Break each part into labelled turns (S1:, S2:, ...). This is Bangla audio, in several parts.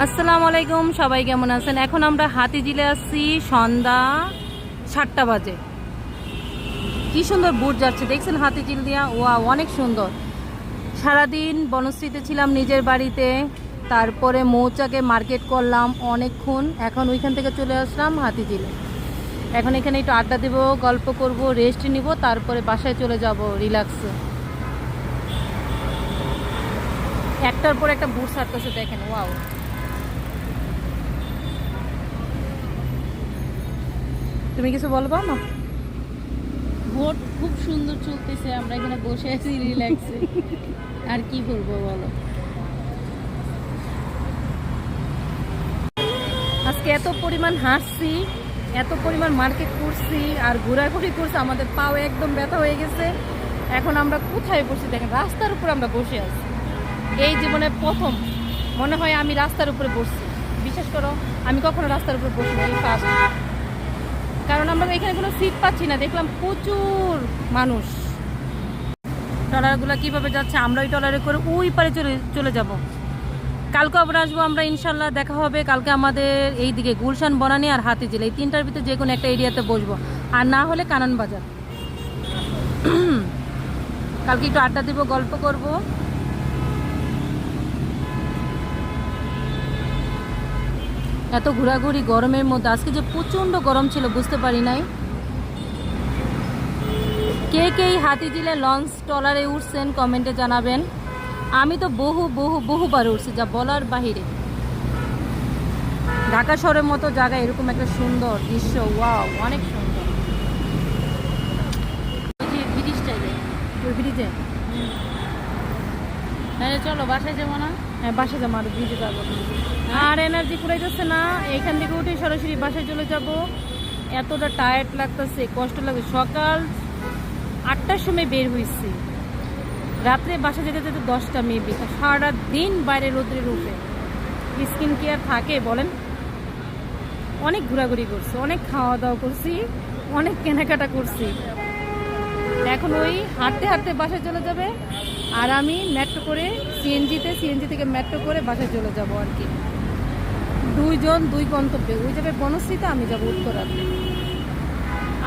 S1: আসসালামু আলাইকুম, সবাই কেমন আছেন? এখন আমরা হাতিঝিলে আসছি, সন্ধ্যা 7টা বাজে। কি সুন্দর বুট যাচ্ছে দেখছেন হাতিঝিল দিয়া, ওয়া অনেক সুন্দর। সারাদিন বনশ্রীতে ছিলাম নিজের বাড়িতে, তারপরে মৌচাকে মার্কেট করলাম অনেকক্ষণ। এখন ওইখান থেকে চলে আসলাম হাতিঝিলে। এখন এখানে একটু আড্ডা দেবো, গল্প করব, রেস্ট নিব, তারপরে বাসায় চলে যাব রিল্যাক্সে। একটার পর একটা বুট ছাড়তেছে দেখেন, ওয়াও। তুমি কিছু বলবো না?
S2: ভোট খুব সুন্দর চলতেছে, আমরা এখানে বসে আছি রিল্যাক্সে। আর কি বলবো বলো।
S1: আজকে এত পরিমাণ হাঁটছি, এত পরিমাণ মার্কেট করছি আর ঘোরাঘুরি করছি, আমাদের পাও একদম ব্যথা হয়ে গেছে। এখন আমরা কোথায় বসে দেখেন, রাস্তার উপর আমরা বসে আছি। এই জীবনে প্রথম মনে হয় আমি রাস্তার উপরে বসছি। বিশেষ করো, আমি কখনো রাস্তার উপরে বসি না, এই ফার্স্ট। কারণ আমরা এখানে কোনো সিট পাচ্ছি না, দেখলাম প্রচুর মানুষ। ট্রলারগুলো কিভাবে যাচ্ছে, আমরা ওই ট্রলারে করে ওই পারে চলে যাব। কালকে আবার আসবো আমরা ইনশাল্লাহ, দেখা হবে কালকে আমাদের এই দিকে গুলশান, বনানী আর হাতিঝিল, এই তিনটার ভিতরে যে কোনো একটা এরিয়াতে বসবো, আর না হলে কানন বাজার। কালকে একটু আড্ডা দিব, গল্প করব। এত ঘোরাঘুরি গরমের মধ্যে, আজকে যে প্রচণ্ড গরম ছিল বুঝতে পারি নাই। কে কে হাতিঝিলে লঞ্চ ট্রলারে উঠছেন কমেন্টে জানাবেন। আমি তো বহুবার উঠছি, যা বলার বাহিরে। ঢাকা শহরের মতো জায়গায় এরকম একটা সুন্দর দৃশ্য, ওয়াও, অনেক সুন্দর।
S2: ওই যে ব্রিজটা যায়,
S1: ওই ব্রিজে,
S2: তাহলে চলো বাসায় যাবো না?
S1: হ্যাঁ বাসা যাবো, আর ব্রিজে যাবো। আর এনার্জি ফুরাইতেছে না, এইখান থেকে উঠে সরাসরি বাসায় চলে যাব। এতটা টায়ার্ড লাগতেছে, কষ্ট লাগে। সকাল 8টার সময় বের হয়েছি, রাত্রে বাসা যেতে যেতে 10টা মেবি। সারা দিন বাইরে রোদ্রের উপরে, স্কিন কেয়ার থাকে বলেন? অনেক ঘোরাঘুরি করছি, অনেক খাওয়া দাওয়া করছি, অনেক কেনাকাটা করছি। এখন ওই হাঁটতে হাঁটতে বাসায় চলে যাবে, আর আমি মেট্রো করে সিএনজি থেকে মেট্রো করে বাসায় চলে যাব আর কি। দুইজন দুই গন্তব্যে, ওই যাবে বনশ্রীতে, আমি যাবো উত্তরাতে।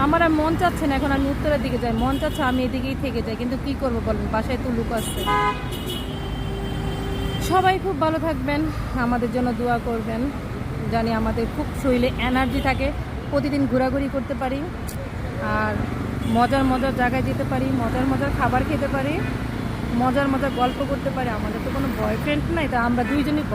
S1: আমার আর মন চাচ্ছে না এখন আমি উত্তরের দিকে যাই, মন চাচ্ছে আমি এদিকেই থেকে যাই, কিন্তু কি করবো বলেন, বাসায় তো লুক আসছে। সবাই খুব ভালো থাকবেন, আমাদের জন্য দোয়া করবেন, জানি আমাদের খুব শরীরে এনার্জি থাকে, প্রতিদিন ঘোরাঘুরি করতে পারি, আর মজার মজার জায়গায় যেতে পারি, মজার মজার খাবার খেতে পারি, মজার মজার গল্প করতে পারি। আমাদের তো কোনো বয়ফ্রেন্ড নাই, তা আমরা দুইজনই